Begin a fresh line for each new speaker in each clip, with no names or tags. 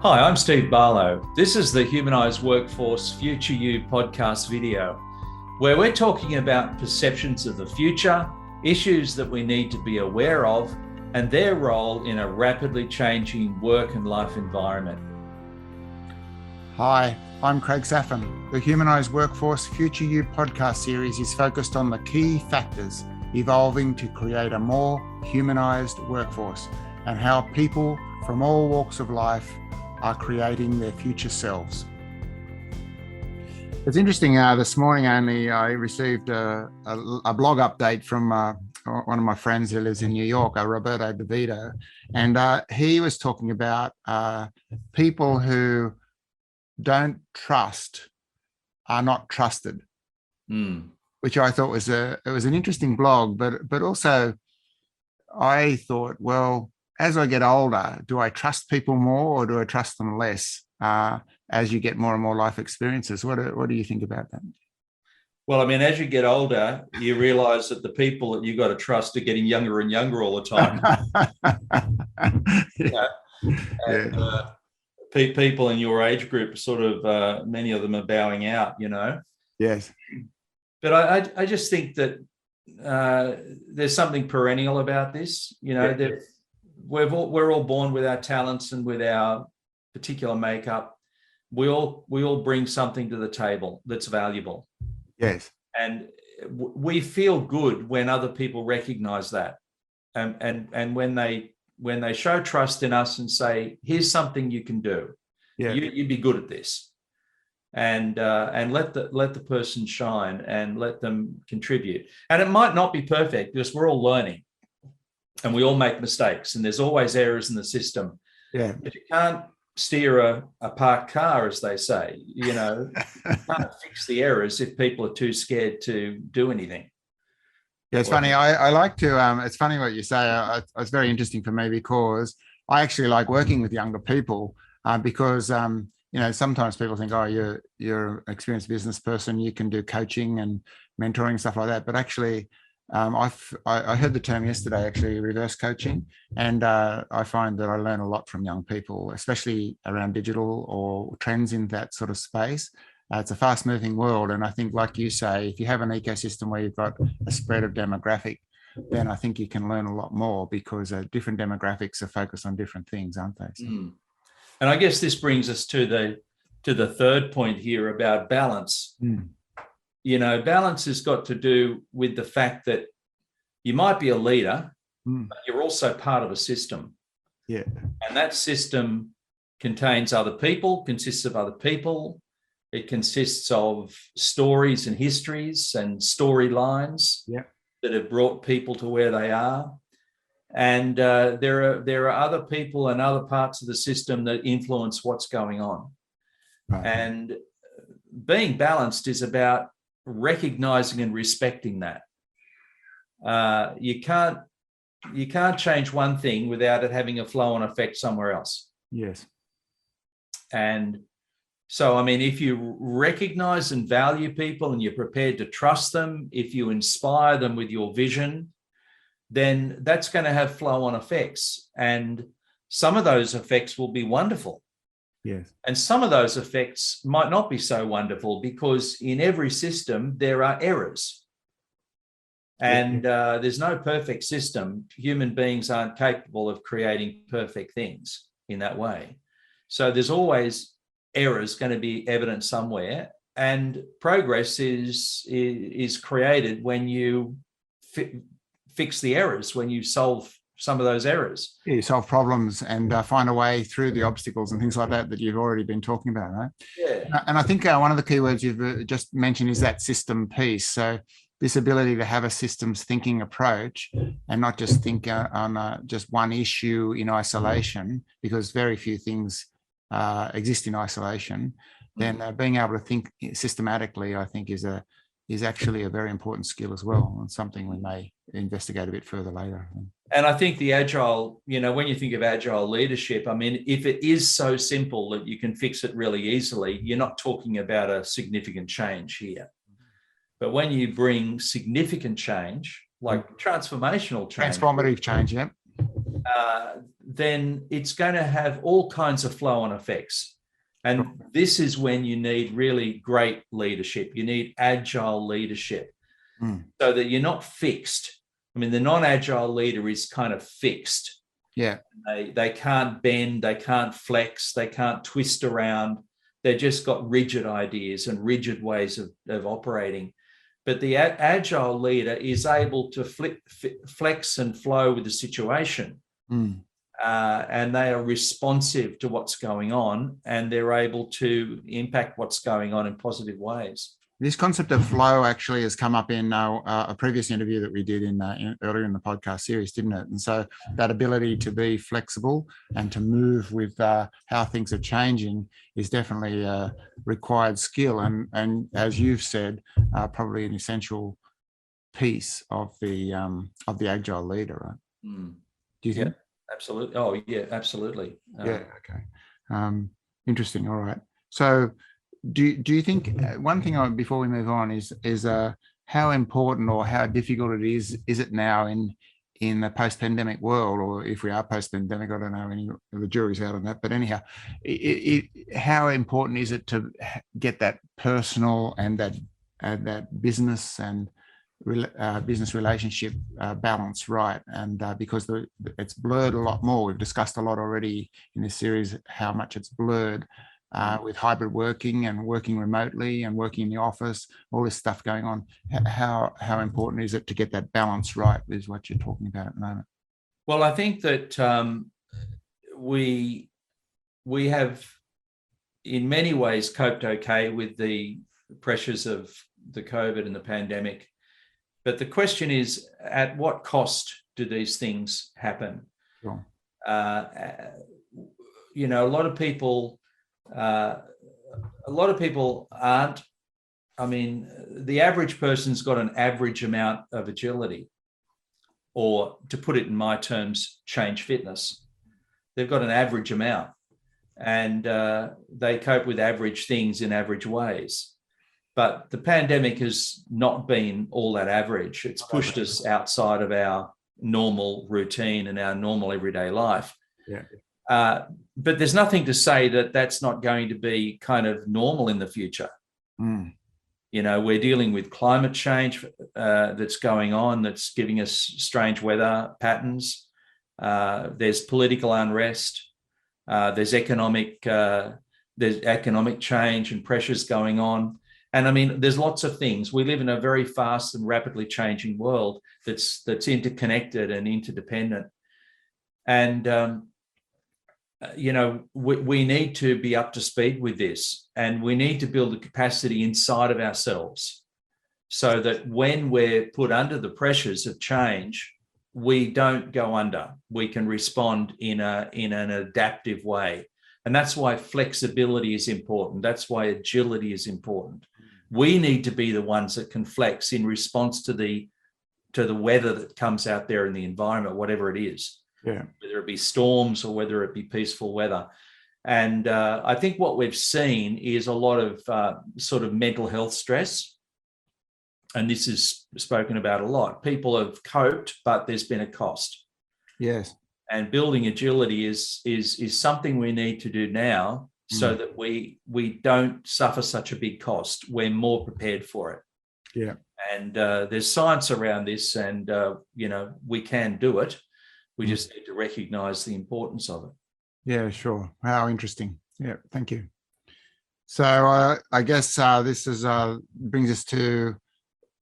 Hi, I'm Steve Barlow. This is the Humanised Workforce Future You podcast video, where we're talking about perceptions of the future, issues that we need to be aware of, and their role in a rapidly changing work and life environment.
Hi, I'm Craig Saffin. The Humanised Workforce Future You podcast series is focused on the key factors evolving to create a more humanised workforce and how people from all walks of life are creating their future selves. It's interesting, this morning only I received a blog update from one of my friends who lives in New York, Roberto DeVito, and he was talking about people who don't trust are not trusted, which I thought was an interesting blog, but also I thought, well, as I get older, do I trust people more or do I trust them less as you get more and more life experiences? What do you think about that?
Well, I mean, as you get older, you realise that the people that you got to trust are getting younger and younger all the time. People in your age group, sort of, many of them are bowing out, you know.
Yes.
But I just think that there's something perennial about this, you know. Yeah. We're all born with our talents and with our particular makeup. We all bring something to the table that's valuable.
Yes.
And we feel good when other people recognize that. And when they show trust in us and say, here's something you can do. Yeah. You'd be good at this. And let the person shine and let them contribute. And it might not be perfect because we're all learning. And we all make mistakes, and there's always errors in the system.
Yeah.
But you can't steer a parked car, as they say. You know, you can't fix the errors if people are too scared to do anything.
Yeah, it's funny. I like to. It's funny what you say. It's very interesting for me because I actually like working with younger people because you know, sometimes people think, oh, you're an experienced business person, you can do coaching and mentoring, stuff like that. But actually, I heard the term yesterday, actually, reverse coaching, and I find that I learn a lot from young people, especially around digital or trends in that sort of space. It's a fast-moving world, and I think, like you say, if you have an ecosystem where you've got a spread of demographic, then I think you can learn a lot more because different demographics are focused on different things, aren't they? So.
And I guess this brings us to the third point here about balance. You know, balance has got to do with the fact that you might be a leader, but you're also part of a system.
Yeah.
And that system contains other people, consists of other people. It consists of stories and histories and storylines that have brought people to where they are. And there are other people and other parts of the system that influence what's going on. Right. And being balanced is about recognizing and respecting that. You can't change one thing without it having a flow-on effect somewhere else.
Yes.
And so, I mean, if you recognize and value people and you're prepared to trust them, if you inspire them with your vision, then that's going to have flow-on effects. And some of those effects will be wonderful.
Yes.
And some of those effects might not be so wonderful because in every system, there are errors. And there's no perfect system. Human beings aren't capable of creating perfect things in that way. So there's always errors going to be evident somewhere. And progress is created when you fix the errors, when you solve some of those errors.
Yeah, you solve problems and find a way through the obstacles and things like that you've already been talking about, right?
Yeah.
And I think one of the key words you've just mentioned is that system piece. So this ability to have a systems thinking approach and not just think on just one issue in isolation, because very few things exist in isolation, then being able to think systematically, I think, is actually a very important skill as well, and something we may investigate a bit further later.
And I think the Agile, you know, when you think of Agile leadership, I mean, if it is so simple that you can fix it really easily, you're not talking about a significant change here. But when you bring significant change, like transformational change,
transformative change,
then it's going to have all kinds of flow-on effects. And this is when you need really great leadership. You need agile leadership so that you're not fixed. I mean, the non-agile leader is kind of fixed.
Yeah.
They can't bend, they can't flex, they can't twist around. They've just got rigid ideas and rigid ways of operating. But the agile leader is able to flex and flow with the situation. And they are responsive to what's going on, and they're able to impact what's going on in positive ways.
This concept of flow actually has come up in a previous interview that we did earlier in the podcast series, didn't it? And so that ability to be flexible and to move with how things are changing is definitely a required skill. And as you've said, probably an essential piece of the agile leader, right? Do you think?
Yeah, absolutely. Oh, yeah, absolutely.
Yeah. Okay. Interesting. All right. So, do you think one thing before we move on is how important or how difficult it is it now in the post-pandemic world, or if we are post-pandemic, I don't know, the jury's out on that, but anyhow, how important is it to get that personal and that business and business relationship balance right? And because it's blurred a lot more. We've discussed a lot already in this series how much it's blurred with hybrid working and working remotely and working in the office, all this stuff going on. How important is it to get that balance right is what you're talking about at the moment?
Well, I think that we have in many ways coped okay with the pressures of the COVID and the pandemic. But the question is, at what cost do these things happen?
Sure.
A lot of people aren't. I mean, the average person's got an average amount of agility, or to put it in my terms, change fitness. They've got an average amount, and they cope with average things in average ways. But the pandemic has not been all that average. It's pushed us outside of our normal routine and our normal everyday life.
Yeah.
But there's nothing to say that that's not going to be kind of normal in the future. We're dealing with climate change that's going on, that's giving us strange weather patterns. There's political unrest. There's economic change and pressures going on. And I mean, there's lots of things. We live in a very fast and rapidly changing world that's interconnected and interdependent. And, we need to be up to speed with this, and we need to build the capacity inside of ourselves so that when we're put under the pressures of change, we don't go under. We can respond in an adaptive way. And that's why flexibility is important. That's why agility is important. We need to be the ones that can flex in response to the weather that comes out there in the environment, whatever it is.
Yeah.
Whether it be storms or whether it be peaceful weather. And I think what we've seen is a lot of sort of mental health stress. And this is spoken about a lot. People have coped, but there's been a cost.
Yes.
And building agility is something we need to do now so that we don't suffer such a big cost. We're more prepared for it.
Yeah.
And there's science around this, and we can do it. We just need to recognize the importance of it.
Yeah, sure. How interesting. Yeah, thank you. So I guess this brings us to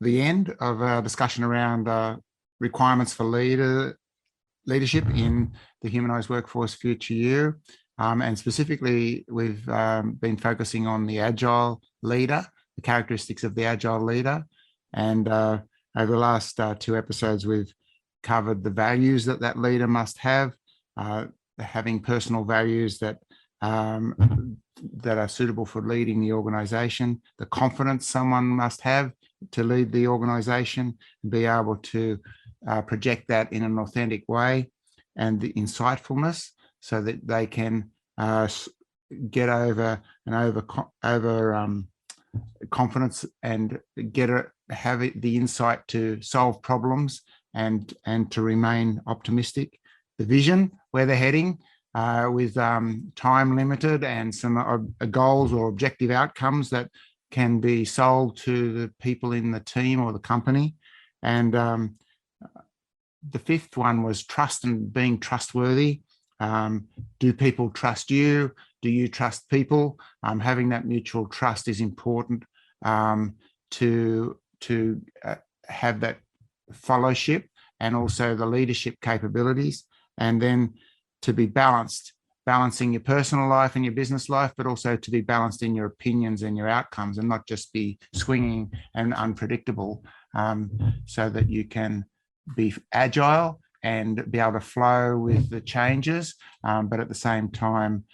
the end of our discussion around requirements for leadership in the Humanised Workforce Future Year. And specifically, we've been focusing on the Agile leader, the characteristics of the Agile leader. And over the last two episodes, we've covered the values that leader must have, having personal values that are suitable for leading the organisation, the confidence someone must have to lead the organisation, and be able to project that in an authentic way, and the insightfulness so that they can get over confidence and have the insight to solve problems and to remain optimistic vision, where they're heading, with time limited and some goals or objective outcomes that can be sold to the people in the team or the company. And the fifth one was trust and being trustworthy. Do people trust you? Do you trust people? Having that mutual trust is important to have that fellowship and also the leadership capabilities. And then to be balancing your personal life and your business life, but also to be balanced in your opinions and your outcomes, and not just be swinging and unpredictable, so that you can be agile and be able to flow with the changes, but at the same time,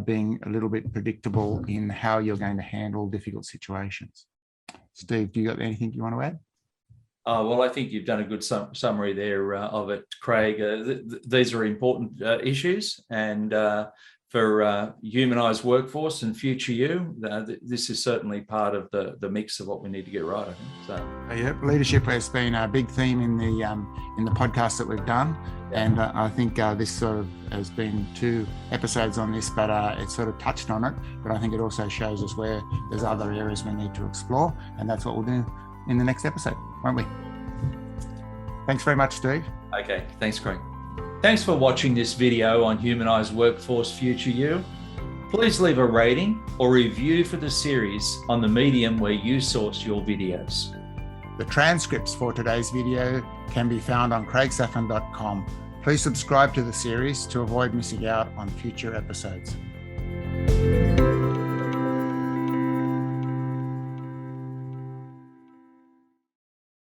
being a little bit predictable in how you're going to handle difficult situations. Steve, do you got anything you want to add?
Well, I think you've done a good summary there of it, Craig. These are important issues, and for humanised workforce and future you, this is certainly part of the mix of what we need to get right, I think. So,
yeah, leadership has been a big theme in the podcast that we've done, and I think this sort of has been 2 episodes on this, but it sort of touched on it. But I think it also shows us where there's other areas we need to explore, and that's what we'll do in the next episode, won't we? Thanks very much, Steve.
Okay, thanks, Craig. Thanks for watching this video on Humanised Workforce Future You. Please leave a rating or review for the series on the medium where you source your videos.
The transcripts for today's video can be found on craigsaffin.com. Please subscribe to the series to avoid missing out on future episodes.